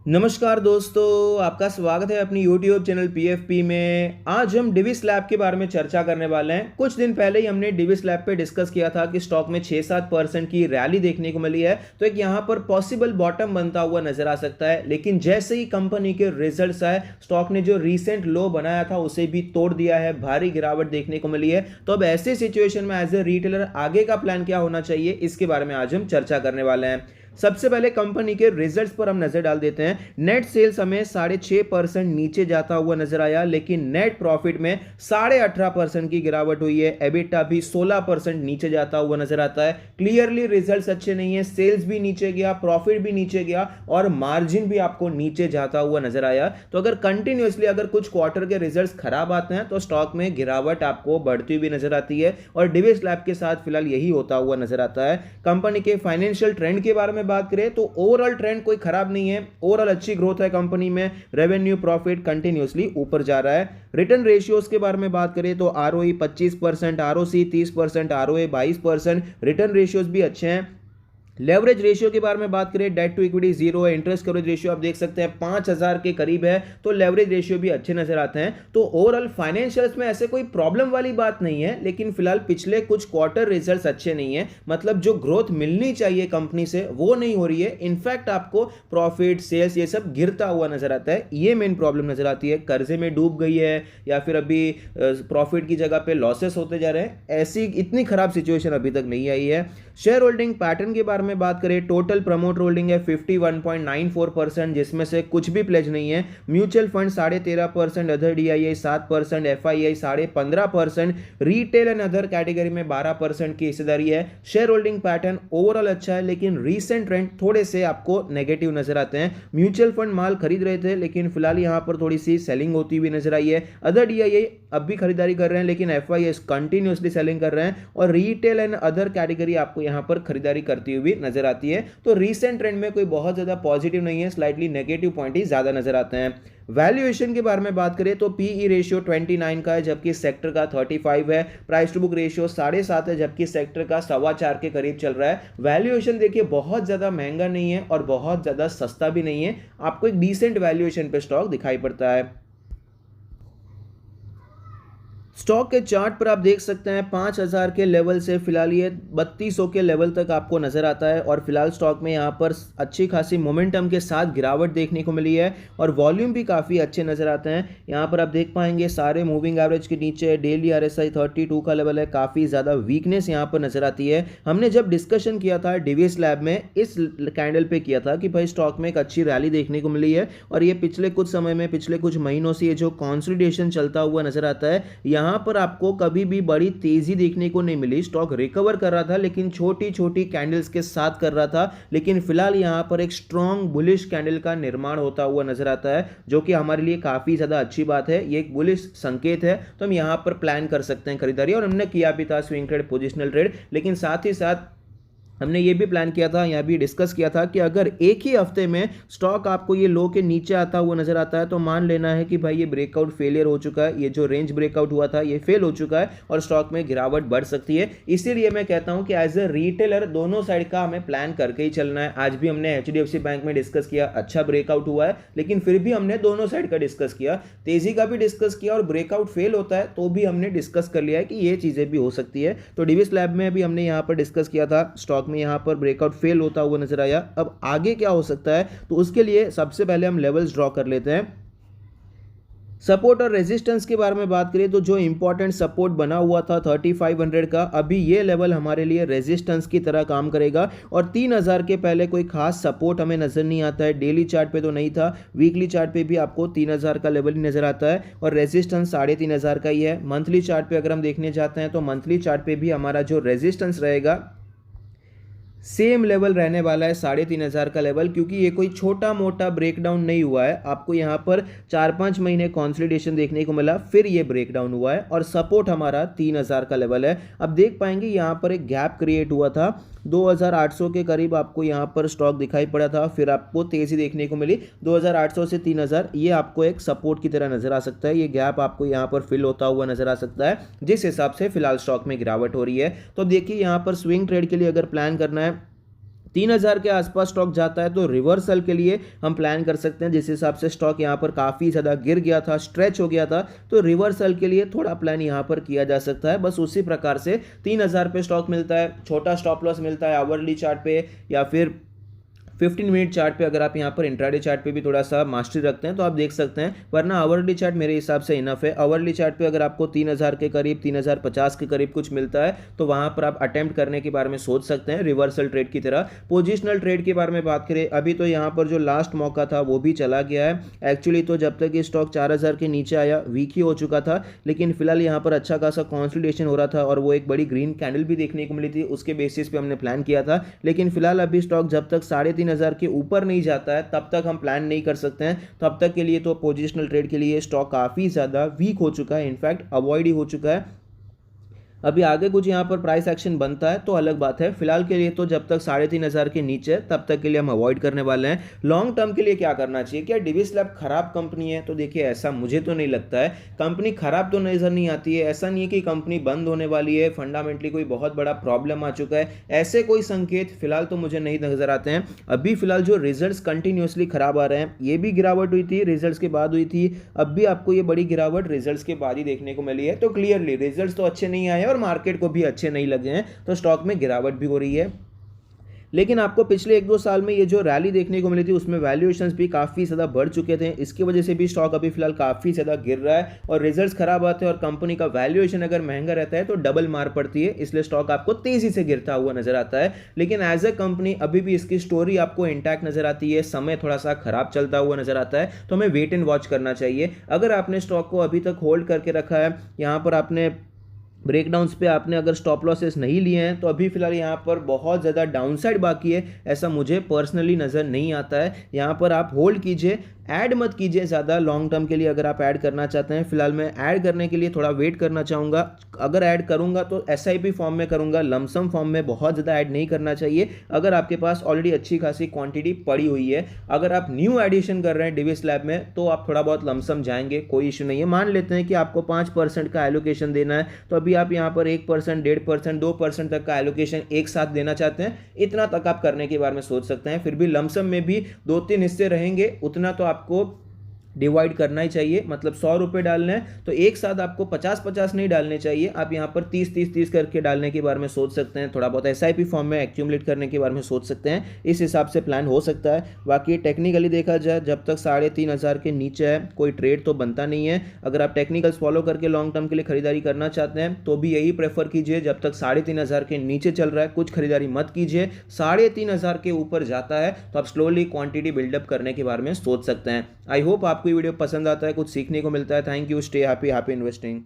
नमस्कार दोस्तों, आपका स्वागत है अपनी YouTube चैनल PFP में। आज हम डिविस लैब के बारे में चर्चा करने वाले हैं। कुछ दिन पहले ही हमने डिविस लैब पे डिस्कस किया था कि स्टॉक में 6-7% की रैली देखने को मिली है, तो एक यहाँ पर पॉसिबल बॉटम बनता हुआ नजर आ सकता है। लेकिन जैसे ही कंपनी के रिजल्ट्स आए, स्टॉक ने जो रिसेंट लो बनाया था उसे भी तोड़ दिया है, भारी गिरावट देखने को मिली है। तो अब ऐसे सिचुएशन में एज ए रिटेलर आगे का प्लान क्या होना चाहिए, इसके बारे में आज हम चर्चा करने वाले हैं। सबसे पहले कंपनी के रिजल्ट्स पर हम नजर डाल देते हैं। नेट सेल्स हमें 6.5% नीचे जाता हुआ नजर आया, लेकिन नेट प्रॉफिट में 18.5% की गिरावट हुई है। एबिटा भी 16% नीचे जाता हुआ नजर आता है। क्लियरली रिजल्ट्स अच्छे नहीं है, सेल्स भी नीचे गया, प्रॉफिट भी नीचे गया और मार्जिन भी आपको नीचे जाता हुआ नजर आया। तो अगर कंटिन्यूअसली अगर कुछ क्वार्टर के रिजल्ट्स खराब आते हैं तो स्टॉक में गिरावट आपको बढ़ती हुई नजर आती है और डिविस लैब के साथ फिलहाल यही होता हुआ नजर आता है। कंपनी के फाइनेंशियल ट्रेंड के बारे में बात करें तो ओवरऑल ट्रेंड कोई खराब नहीं है, ओवरऑल अच्छी ग्रोथ है कंपनी में। रेवेन्यू प्रॉफिट कंटिन्यूअसली ऊपर जा रहा है। रिटर्न रेशियोज के बारे में बात करें तो ROE 25%, ROC 30%, ROA 22%, return ratios भी अच्छे हैं। लेवरेज रेशियो के बारे में बात करें, डेट टू इक्विटी 0 है। इंटरेस्ट कवरेज रेशियो आप देख सकते हैं 5000 के करीब है, तो लेवरेज रेशियो भी अच्छे नजर आते हैं। तो ओवरऑल फाइनेंशियल्स में ऐसे कोई प्रॉब्लम वाली बात नहीं है, लेकिन फिलहाल पिछले कुछ क्वार्टर रिजल्ट्स अच्छे नहीं है। मतलब जो ग्रोथ मिलनी चाहिए कंपनी से वो नहीं हो रही है। इनफैक्ट आपको प्रॉफिट, सेल्स ये सब गिरता हुआ नजर आता है। ये मेन प्रॉब्लम नजर आती है। कर्जे में डूब गई है या फिर अभी प्रॉफिट की जगह पे लॉसेस होते जा रहे हैं। ऐसी इतनी खराब सिचुएशन अभी तक नहीं आई है। शेयर होल्डिंग पैटर्न के बारे में बात करें, टोटल प्रमोट होल्डिंग है 51.94%, जिसमें से कुछ भी प्लेज नहीं है। Mutual fund 13.5%, other DII 7%, FII 15.5%, retail and other category में 12% की हिस्सेदारी है। शेयर होल्डिंग पैटर्न ओवरऑल अच्छा है, लेकिन रीसेंट ट्रेंड थोड़े से आपको नेगेटिव नजर आते हैं। म्यूचुअल फंड माल खरीद रहे थे, लेकिन फिलहाल यहां पर थोड़ी सी सेलिंग होती हुई नजर आई है। अदर डीआईआई अब भी खरीदारी कर रहे हैं, लेकिन एफआईआई कंटिन्यूअसली सेलिंग कर रहे हैं और रिटेल एंड अदर कैटेगरी आपको यहां पर खरीदारी करती हुई नजर आती है। तो रीसेंट ट्रेंड में कोई बहुत ज्यादा पॉजिटिव नहीं है, स्लाइटली नेगेटिव पॉइंट ही ज्यादा नजर आते हैं। वैल्यूएशन के बारे में बात करें तो पीई रेशियो 29 का है, जबकि सेक्टर का 35 है। प्राइस टू बुक रेशियो 7.5 है, जबकि सेक्टर का 4.25 के करीब चल रहा है। वैल्यूएशन देखिए बहुत ज्यादा महंगा नहीं है और बहुत ज्यादा सस्ता भी नहीं है, आपको एक डिसेंट वैल्यूएशन पे स्टॉक दिखाई पड़ता है। स्टॉक के चार्ट पर आप देख सकते हैं 5000 के लेवल से फिलहाल ये 3200 के लेवल तक आपको नजर आता है और फिलहाल स्टॉक में यहाँ पर अच्छी खासी मोमेंटम के साथ गिरावट देखने को मिली है और वॉल्यूम भी काफ़ी अच्छे नजर आते हैं। यहाँ पर आप देख पाएंगे सारे मूविंग एवरेज के नीचे डेली आरएसआई 32 का लेवल है, काफ़ी ज़्यादा वीकनेस यहाँ पर नजर आती है। हमने जब डिस्कशन किया था डिविस लैब में इस कैंडल पे किया था कि भाई स्टॉक में एक अच्छी रैली देखने को मिली है और ये पिछले कुछ समय में, पिछले कुछ महीनों से ये जो कॉन्सोलिडेशन चलता हुआ नजर आता है, यहाँ पर आपको कभी भी बड़ी तेजी देखने को नहीं मिली। स्टॉक रिकवर कर रहा था, लेकिन छोटी छोटी कैंडल्स के साथ कर रहा था। लेकिन फिलहाल यहां पर एक स्ट्रॉन्ग बुलिश कैंडल का निर्माण होता हुआ नजर आता है, जो कि हमारे लिए काफी ज्यादा अच्छी बात है। ये एक बुलिश संकेत है, तो हम यहां पर प्लान कर सकते हैं खरीदारी, और हमने किया भी था स्विंग ट्रेड, पोजिशनल ट्रेड। लेकिन साथ ही साथ हमने ये भी प्लान किया था, यहाँ भी डिस्कस किया था कि अगर एक ही हफ्ते में स्टॉक आपको ये लो के नीचे आता हुआ नजर आता है तो मान लेना है कि भाई ये ब्रेकआउट फेलियर हो चुका है, ये जो रेंज ब्रेकआउट हुआ था ये फेल हो चुका है और स्टॉक में गिरावट बढ़ सकती है। इसीलिए मैं कहता हूं कि एज ए रिटेलर दोनों साइड का हमें प्लान करके ही चलना है। आज भी हमने एचडीएफसी बैंक में डिस्कस किया, अच्छा ब्रेकआउट हुआ है, लेकिन फिर भी हमने दोनों साइड का डिस्कस किया, तेजी का भी डिस्कस किया और ब्रेकआउट फेल होता है तो भी हमने डिस्कस कर लिया है कि ये चीजें भी हो सकती है। तो डिविस लैब में भी हमने यहाँ पर डिस्कस किया था, स्टॉक में यहाँ पर ब्रेकआउट फेल होता हुआ नजर आया। अब आगे क्या हो सकता है, तो उसके लिए सबसे पहले हम लेवल्स ड्रॉ कर लेते हैं। सपोर्ट और रेजिस्टेंस के बारे में बात करें तो जो इंपॉर्टेंट सपोर्ट बना हुआ था 3500 का, अभी ये लेवल हमारे लिए रेजिस्टेंस की तरह काम करेगा और 3000 के पहले कोई खास सपोर्ट हमें नजर नहीं आता है। डेली चार्ट पे तो नहीं था, वीकली चार्ट पे भी आपको 3000 का लेवल ही नजर आता है और रेजिस्टेंस 3500 का ही है। मंथली चार्ट पे अगर हम देखने जाते हैं तो मंथली चार्ट पे भी हमारा जो रेजिस्टेंस रहेगा सेम लेवल रहने वाला है, 3500 का लेवल, क्योंकि ये कोई छोटा मोटा ब्रेकडाउन नहीं हुआ है। आपको यहाँ पर 4-5 महीने कंसोलिडेशन देखने को मिला, फिर ये ब्रेकडाउन हुआ है और सपोर्ट हमारा 3000 का लेवल है। अब देख पाएंगे यहाँ पर एक गैप क्रिएट हुआ था, 2800 के करीब आपको यहाँ पर स्टॉक दिखाई पड़ा था, फिर आपको तेजी देखने को मिली 2800 से 3000, ये आपको एक सपोर्ट की तरह नजर आ सकता है। ये गैप आपको यहाँ पर फिल होता हुआ नजर आ सकता है, जिस हिसाब से फिलहाल स्टॉक में गिरावट हो रही है। तो देखिए यहाँ पर स्विंग ट्रेड के लिए अगर प्लान करना है 3000 के आसपास स्टॉक जाता है तो रिवर्सल के लिए हम प्लान कर सकते हैं। जिस हिसाब से स्टॉक यहाँ पर काफ़ी ज़्यादा गिर गया था, स्ट्रेच हो गया था, तो रिवर्सल के लिए थोड़ा प्लान यहाँ पर किया जा सकता है। बस उसी प्रकार से 3000 पे स्टॉक मिलता है, छोटा स्टॉप लॉस मिलता है आवरली चार्ट पे या फिर 15 मिनट चार्ट पे। अगर आप यहाँ पर इंट्राडे चार्ट पे भी थोड़ा सा मास्टरी रखते हैं तो आप देख सकते हैं, वरना आवरली चार्ट मेरे हिसाब से इनफ है। आवरली चार्ट पे अगर आपको 3000 के करीब, 3050 के करीब कुछ मिलता है तो वहाँ पर आप अटेम्प्ट करने के बारे में सोच सकते हैं रिवर्सल ट्रेड की तरह। पोजिशनल ट्रेड के बारे में बात करें, अभी तो यहाँ पर जो लास्ट मौका था वो भी चला गया है। एक्चुअली तो जब तक ये स्टॉक 4000 के नीचे आया वीक ही हो चुका था, लेकिन फिलहाल यहाँ पर अच्छा खासा कॉन्सोलिडेशन हो रहा था और वो एक बड़ी ग्रीन कैंडल भी देखने को मिली थी, उसके बेसिस पे हमने प्लान किया था। लेकिन फिलहाल अभी स्टॉक जब तक 3500 के ऊपर नहीं जाता है तब तक हम प्लान नहीं कर सकते हैं। तब तक के लिए तो पोजिशनल ट्रेड के लिए स्टॉक काफ़ी ज़्यादा वीक हो चुका है, इनफैक्ट अवॉइड ही हो चुका है। अभी आगे कुछ यहाँ पर प्राइस एक्शन बनता है तो अलग बात है। फिलहाल के लिए तो जब तक 3500 के नीचे तब तक के लिए हम अवॉइड करने वाले हैं। लॉन्ग टर्म के लिए क्या करना चाहिए? क्या डिविस लैब खराब कंपनी है? तो देखिए, ऐसा मुझे तो नहीं लगता है। कंपनी खराब तो नजर नहीं आती है, ऐसा नहीं है कि कंपनी बंद होने वाली है, फंडामेंटली कोई बहुत बड़ा प्रॉब्लम आ चुका है, ऐसे कोई संकेत फिलहाल तो मुझे नहीं नजर आते हैं। अभी फिलहाल जो रिजल्ट्स कंटिन्यूसली खराब आ रहे हैं, ये भी गिरावट हुई थी, रिजल्ट्स के बाद हुई थी, अब भी आपको ये बड़ी गिरावट रिजल्ट्स के बाद ही देखने को मिली है। तो क्लियरली रिजल्ट्स तो अच्छे नहीं आए और मार्केट को भी अच्छे नहीं लगे हैं, तो स्टॉक में गिरावट भी हो रही है। लेकिन आपको पिछले 1-2 साल में ये जो रैली देखने को मिली थी उसमें वैल्यूएशंस भी काफ़ी ज़्यादा बढ़ चुके थे, इसकी वजह से भी स्टॉक अभी फिलहाल काफ़ी ज़्यादा गिर रहा है। और रिजल्ट्स खराब आते हैं और कंपनी का वैल्यूएशन अगर महंगा रहता है तो डबल मार पड़ती है, इसलिए स्टॉक आपको तेज़ी से गिरता हुआ नजर आता है। लेकिन एज ए कंपनी अभी भी इसकी स्टोरी आपको इंटैक्ट नजर आती है, समय थोड़ा सा खराब चलता हुआ नजर आता है, तो हमें वेट एंड वॉच करना चाहिए। अगर आपने स्टॉक को अभी तक होल्ड करके रखा है, यहाँ पर आपने ब्रेकडाउन्स पे आपने अगर स्टॉप लॉसेस नहीं लिए हैं, तो अभी फिलहाल यहाँ पर बहुत ज़्यादा डाउनसाइड बाकी है, ऐसा मुझे पर्सनली नज़र नहीं आता है। यहाँ पर आप होल्ड कीजिए, ऐड मत कीजिए ज़्यादा लॉन्ग टर्म के लिए। अगर आप ऐड करना चाहते हैं, फिलहाल मैं ऐड करने के लिए थोड़ा वेट करना चाहूँगा। अगर ऐड करूँगा तो SIP फॉर्म में करूँगा, लमसम फॉर्म में बहुत ज़्यादा ऐड नहीं करना चाहिए। अगर आपके पास ऑलरेडी अच्छी खासी क्वांटिटी पड़ी हुई है, अगर आप न्यू एडिशन कर रहे हैं डिविस लैब में, तो आप थोड़ा बहुत लमसम जाएंगे, कोई इशू नहीं है। मान लेते हैं कि आपको 5% का एलोकेशन देना है, तो अभी आप यहाँ पर 1%, 1.5%, 2% तक का एलोकेशन एक साथ देना चाहते हैं, इतना तक आप करने के बारे में सोच सकते हैं। फिर भी लमसम में भी 2-3 हिस्से रहेंगे, उतना तो आपको डिवाइड करना ही चाहिए। मतलब 100 रुपये डालने हैं तो एक साथ आपको 50-50 नहीं डालने चाहिए, आप यहाँ पर 30-30-30 करके डालने के बारे में सोच सकते हैं। थोड़ा बहुत SIP फॉर्म में एक्यूमुलेट करने के बारे में सोच सकते हैं, इस हिसाब से प्लान हो सकता है। बाकी टेक्निकली देखा जाए, जब तक 3500 के नीचे है कोई ट्रेड तो बनता नहीं है। अगर आप टेक्निकल्स फॉलो करके लॉन्ग टर्म के लिए खरीदारी करना चाहते हैं तो भी यही प्रेफर कीजिए, जब तक 3500 के नीचे चल रहा है कुछ खरीदारी मत कीजिए। 3500 के ऊपर जाता है तो आप स्लोली क्वांटिटी बिल्डअप करने के बारे में सोच सकते हैं। आई होप आपको ये वीडियो पसंद आता है, कुछ सीखने को मिलता है। Thank you, stay happy, happy investing.